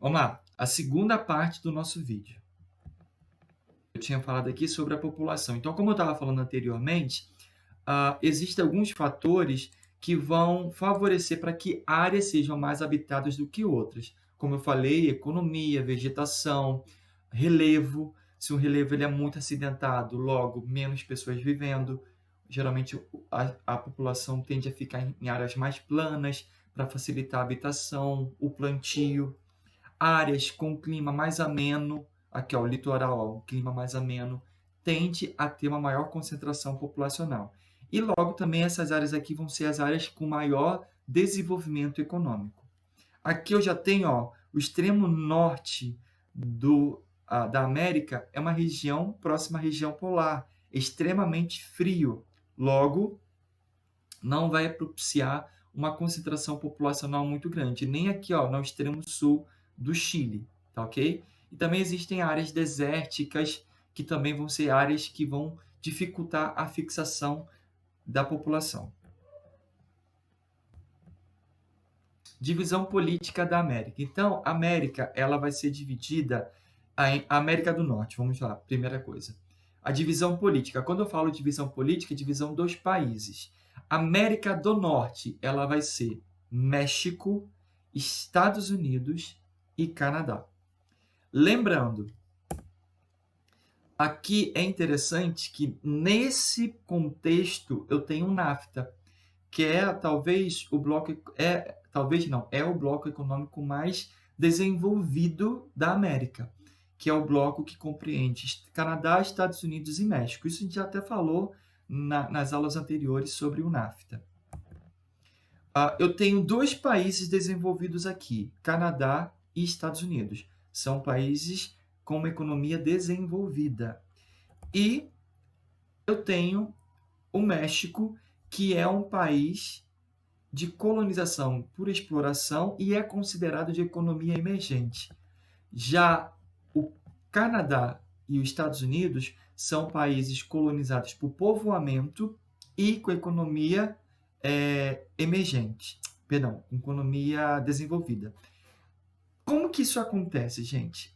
Vamos lá, a segunda parte do nosso vídeo. Eu tinha falado aqui sobre a população. Então, como eu estava falando anteriormente, existem alguns fatores que vão favorecer para que áreas sejam mais habitadas do que outras. Como eu falei, economia, vegetação, relevo. Se um relevo ele é muito acidentado, logo, menos pessoas vivendo. Geralmente, a população tende a ficar em áreas mais planas para facilitar a habitação, o plantio. Áreas com clima mais ameno, aqui ó, o litoral, ó, o clima mais ameno, tende a ter uma maior concentração populacional. E logo também essas áreas aqui vão ser as áreas com maior desenvolvimento econômico. Aqui eu já tenho ó, o extremo norte da América, é uma região próxima à região polar, extremamente frio. Logo, não vai propiciar uma concentração populacional muito grande, nem aqui ó, no extremo sul do Chile, tá ok? E também existem áreas desérticas, que também vão ser áreas que vão dificultar a fixação da população. Divisão política da América. Então, a América ela vai ser dividida em América do Norte. Vamos lá, primeira coisa. A divisão política. Quando eu falo divisão política, é divisão dos países. América do Norte, ela vai ser México, Estados Unidos e Canadá. Lembrando, aqui é interessante que nesse contexto eu tenho o NAFTA, que é talvez o bloco é o bloco econômico mais desenvolvido da América, que é o bloco que compreende Canadá, Estados Unidos e México. Isso a gente já até falou nas aulas anteriores sobre o NAFTA. Eu tenho dois países desenvolvidos aqui, Canadá e Estados Unidos. São países com uma economia desenvolvida. E eu tenho o México, que é um país de colonização por exploração e é considerado de economia emergente. Já o Canadá e os Estados Unidos são países colonizados por povoamento e com economia emergente, perdão, economia desenvolvida. Como que isso acontece, gente?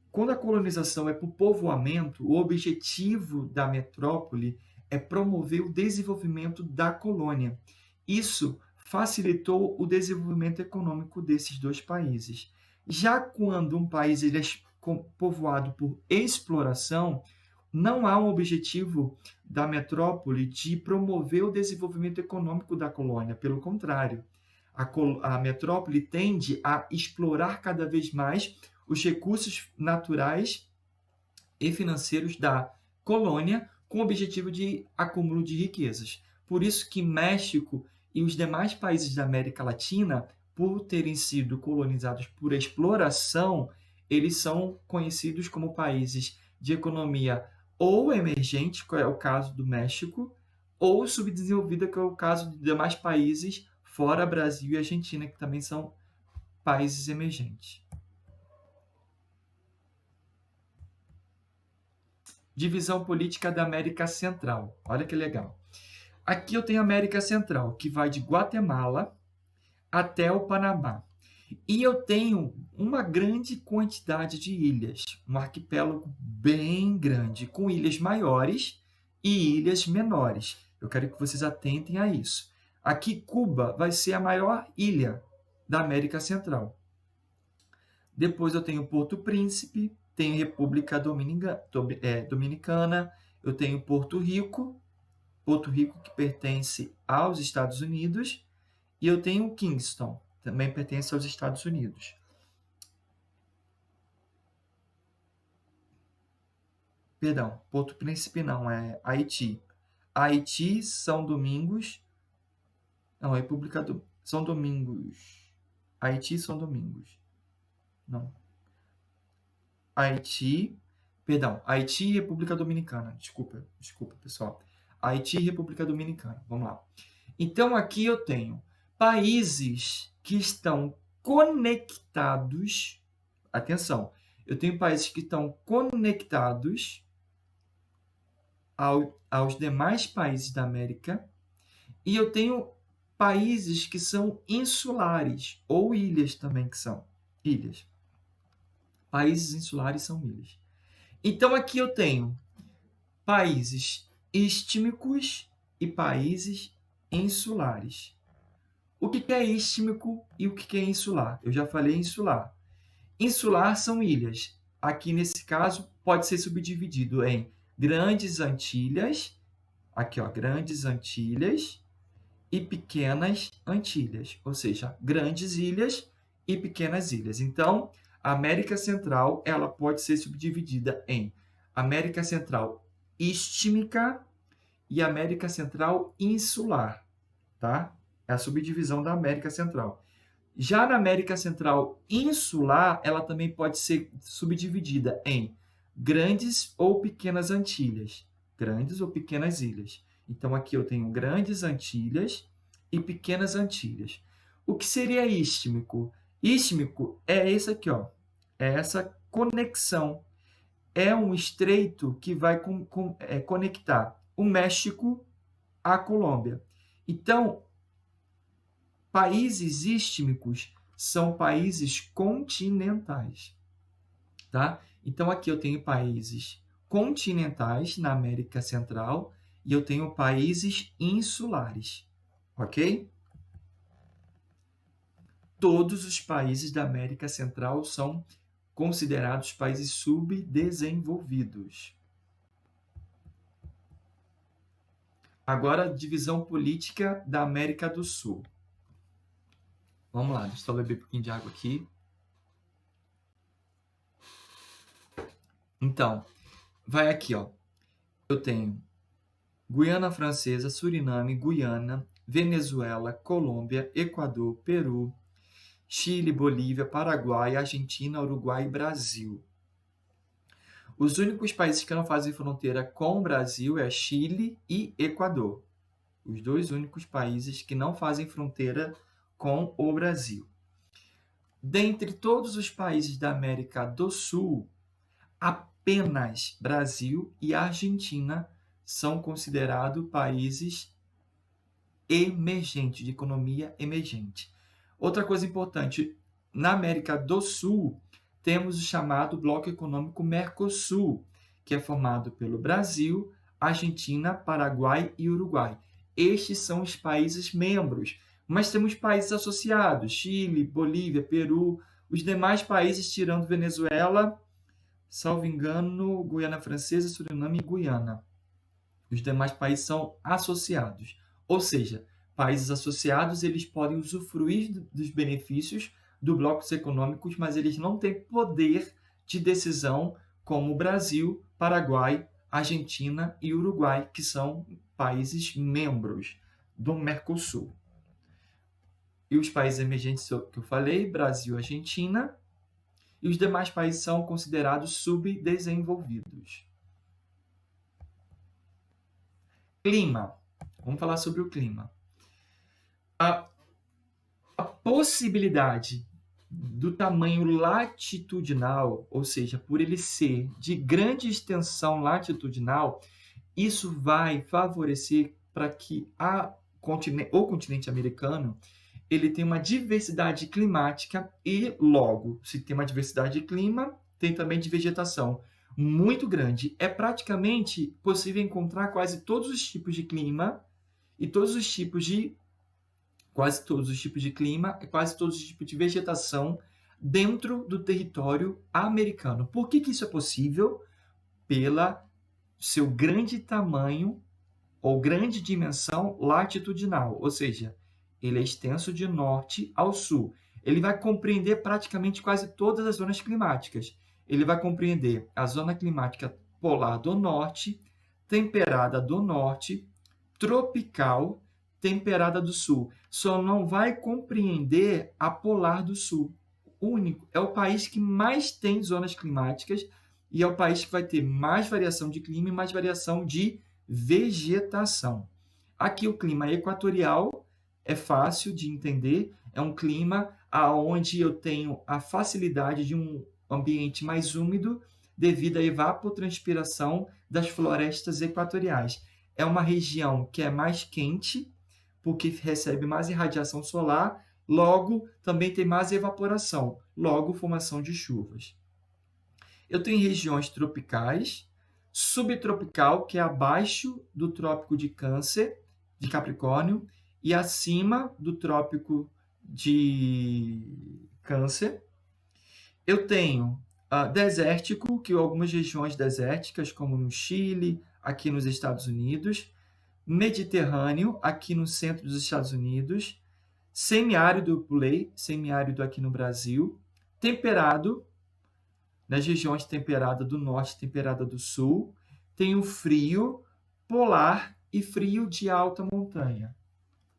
Quando a colonização é por povoamento, o objetivo da metrópole é promover o desenvolvimento da colônia. Isso facilitou o desenvolvimento econômico desses dois países. Já quando um país ele é povoado por exploração, não há um objetivo da metrópole de promover o desenvolvimento econômico da colônia. Pelo contrário, a metrópole tende a explorar cada vez mais os recursos naturais e financeiros da colônia com o objetivo de acúmulo de riquezas. Por isso que México e os demais países da América Latina, por terem sido colonizados por exploração, eles são conhecidos como países de economia ou emergente, que é o caso do México, ou subdesenvolvida, que é o caso de demais países, fora Brasil e Argentina, que também são países emergentes. Divisão política da América Central. Olha que legal. Aqui eu tenho a América Central, que vai de Guatemala até o Panamá. E eu tenho uma grande quantidade de ilhas, um arquipélago bem grande, com ilhas maiores e ilhas menores. Eu quero que vocês atentem a isso. Aqui, Cuba vai ser a maior ilha da América Central. Depois eu tenho Porto Príncipe, tenho República Dominicana, eu tenho Porto Rico que pertence aos Estados Unidos, e eu tenho Kingston, também pertence aos Estados Unidos. Perdão, Porto Príncipe não, é Haiti. Haiti, São Domingos, não, República do São Domingos. Haiti, São Domingos. Não. Haiti e República Dominicana. Desculpa, pessoal. Haiti e República Dominicana. Vamos lá. Então, aqui eu tenho países que estão conectados. Atenção, eu tenho países que estão conectados aos demais países da América, e eu tenho países que são insulares, ou ilhas também que são. Ilhas. Países insulares são ilhas. Então, aqui eu tenho países istmicos e países insulares. O que é istmico e o que é insular? Eu já falei insular. Insular são ilhas. Aqui, nesse caso, pode ser subdividido em Grandes Antilhas, aqui, ó, Grandes Antilhas e Pequenas Antilhas, ou seja, grandes ilhas e pequenas ilhas. Então, a América Central, ela pode ser subdividida em América Central istmica e América Central insular, tá? É a subdivisão da América Central. Já na América Central insular, ela também pode ser subdividida em grandes ou pequenas Antilhas, grandes ou pequenas ilhas. Então, aqui eu tenho grandes Antilhas e pequenas Antilhas. O que seria istmico? Istmico é esse aqui, ó. É essa conexão. É um estreito que vai conectar o México à Colômbia. Então, países istmicos são países continentais, tá? Então, aqui eu tenho países continentais na América Central e eu tenho países insulares, ok? Todos os países da América Central são considerados países subdesenvolvidos. Agora, divisão política da América do Sul. Vamos lá, deixa eu só beber um pouquinho de água aqui. Então, vai aqui, ó. Eu tenho Guiana Francesa, Suriname, Guiana, Venezuela, Colômbia, Equador, Peru, Chile, Bolívia, Paraguai, Argentina, Uruguai e Brasil. Os únicos países que não fazem fronteira com o Brasil é Chile e Equador. Os dois únicos países que não fazem fronteira com o Brasil. Dentre todos os países da América do Sul, apenas Brasil e Argentina são considerados países emergentes, de economia emergente. Outra coisa importante, na América do Sul, temos o chamado Bloco Econômico Mercosul, que é formado pelo Brasil, Argentina, Paraguai e Uruguai. Estes são os países membros, mas temos países associados, Chile, Bolívia, Peru, os demais países, tirando Venezuela, salvo engano, Guiana Francesa, Suriname e Guiana. Os demais países são associados, ou seja, países associados, eles podem usufruir dos benefícios do blocos econômicos, mas eles não têm poder de decisão como o Brasil, Paraguai, Argentina e Uruguai, que são países membros do Mercosul. E os países emergentes que eu falei, Brasil, Argentina, e os demais países são considerados subdesenvolvidos. Clima. Vamos falar sobre o clima. A possibilidade do tamanho latitudinal, ou seja, por ele ser de grande extensão latitudinal, isso vai favorecer para que o continente americano ele tenha uma diversidade climática e, logo, se tem uma diversidade de clima, tem também de vegetação muito grande. É praticamente possível encontrar quase todos os tipos de clima e quase todos os tipos de clima e quase todos os tipos de vegetação dentro do território americano. Por que isso é possível? Pela seu grande tamanho ou grande dimensão latitudinal, ou seja, ele é extenso de norte ao sul. Ele vai compreender praticamente quase todas as zonas climáticas. Ele vai compreender a zona climática polar do norte, temperada do norte, tropical, temperada do sul. Só não vai compreender a polar do sul. Único. É o país que mais tem zonas climáticas e é o país que vai ter mais variação de clima e mais variação de vegetação. Aqui o clima equatorial é fácil de entender, é um clima onde eu tenho a facilidade de um ambiente mais úmido devido à evapotranspiração das florestas equatoriais. É uma região que é mais quente, porque recebe mais irradiação solar, logo também tem mais evaporação, logo formação de chuvas. Eu tenho regiões tropicais, subtropical, que é abaixo do trópico de Câncer, de Capricórnio, e acima do trópico de Câncer. Eu tenho desértico, que algumas regiões desérticas, como no Chile, aqui nos Estados Unidos, Mediterrâneo, aqui no centro dos Estados Unidos, semiárido, eu pulei, semiárido aqui no Brasil, temperado, nas regiões temperada do norte e temperada do sul, tem o frio polar e frio de alta montanha.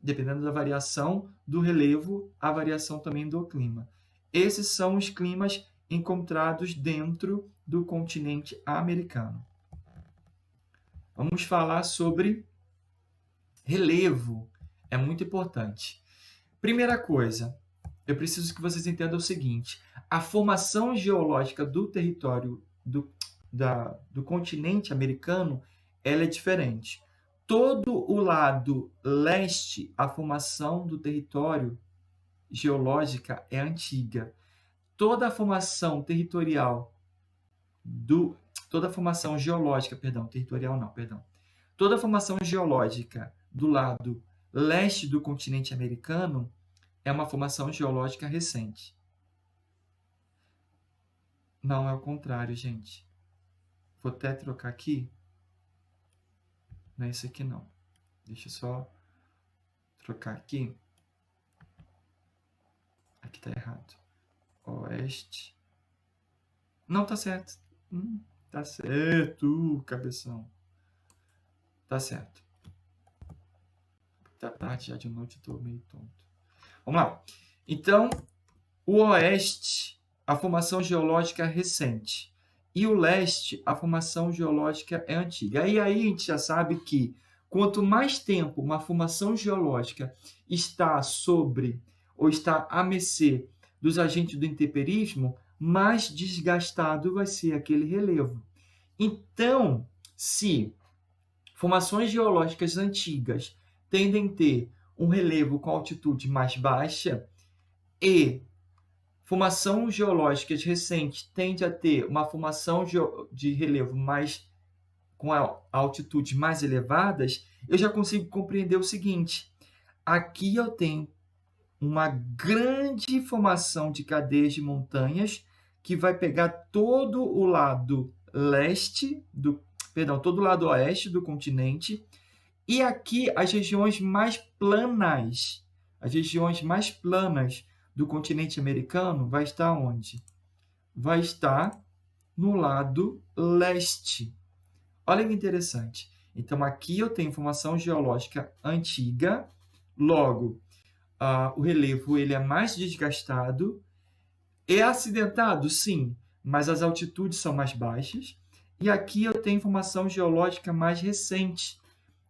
Dependendo da variação do relevo, a variação também do clima. Esses são os climas encontrados dentro do continente americano. Vamos falar sobre relevo. É muito importante. Primeira coisa, eu preciso que vocês entendam o seguinte: a formação geológica do território do continente americano, ela é diferente. Todo o lado leste, a formação do território geológica é antiga. Toda a formação territorial toda a formação geológica, territorial não, toda a formação geológica do lado leste do continente americano é uma formação geológica recente. Não, é o contrário, gente. Vou até trocar aqui. Não é isso aqui, não. Deixa eu só trocar aqui. Aqui tá errado. Oeste. Não, tá certo. Tá certo, cabeção. Tá certo. Tá tarde já de noite, eu tô meio tonto. Vamos lá. Então, o oeste, a formação geológica é recente. E o leste, a formação geológica é antiga. E aí a gente já sabe que quanto mais tempo uma formação geológica está sobre ou está à mercê dos agentes do intemperismo, mais desgastado vai ser aquele relevo. Então, se formações geológicas antigas tendem a ter um relevo com altitude mais baixa e formações geológicas recentes tendem a ter uma formação de relevo mais com altitudes mais elevadas, eu já consigo compreender o seguinte: aqui eu tenho uma grande formação de cadeias de montanhas que vai pegar todo o lado todo o lado oeste do continente, e aqui as regiões mais planas do continente americano vai estar onde? Vai estar no lado leste. Olha que interessante. Então, aqui eu tenho formação geológica antiga, logo, o relevo ele é mais desgastado. É acidentado? Sim, mas as altitudes são mais baixas. E aqui eu tenho formação geológica mais recente.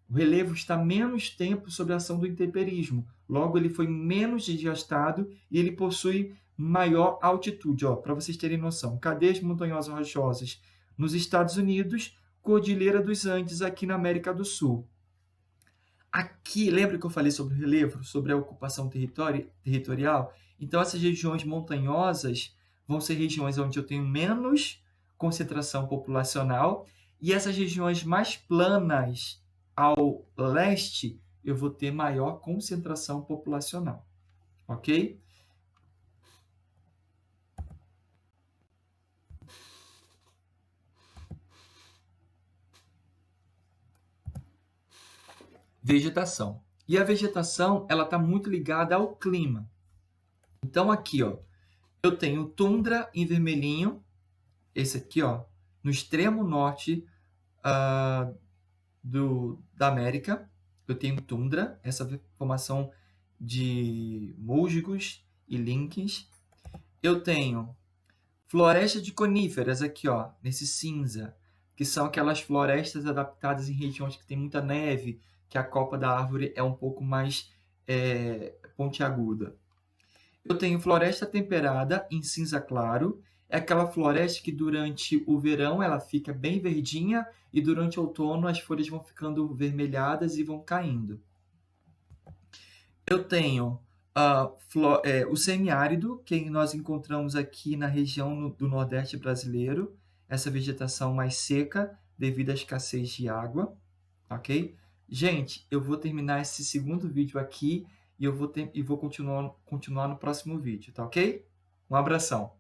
O relevo está menos tempo sob a ação do intemperismo. Logo, ele foi menos desgastado e ele possui maior altitude. Para vocês terem noção, cadeias montanhosas rochosas nos Estados Unidos, Cordilheira dos Andes aqui na América do Sul. Aqui, lembra que eu falei sobre o relevo, sobre a ocupação territorial? Então, essas regiões montanhosas vão ser regiões onde eu tenho menos concentração populacional, e essas regiões mais planas ao leste, eu vou ter maior concentração populacional. Ok? Vegetação. E a vegetação, ela está muito ligada ao clima. Então, aqui, eu tenho tundra em vermelhinho, esse aqui, no extremo norte da América, eu tenho tundra, essa formação de musgos e lichens. Eu tenho floresta de coníferas aqui, nesse cinza, que são aquelas florestas adaptadas em regiões que tem muita neve, que a copa da árvore é um pouco mais pontiaguda. Eu tenho floresta temperada em cinza claro, é aquela floresta que durante o verão ela fica bem verdinha e durante o outono as folhas vão ficando vermelhadas e vão caindo. Eu tenho o semiárido, que nós encontramos aqui na região do Nordeste brasileiro, essa vegetação mais seca devido à escassez de água, ok? Gente, eu vou terminar esse segundo vídeo aqui e eu vou continuar no próximo vídeo, tá ok? Um abração.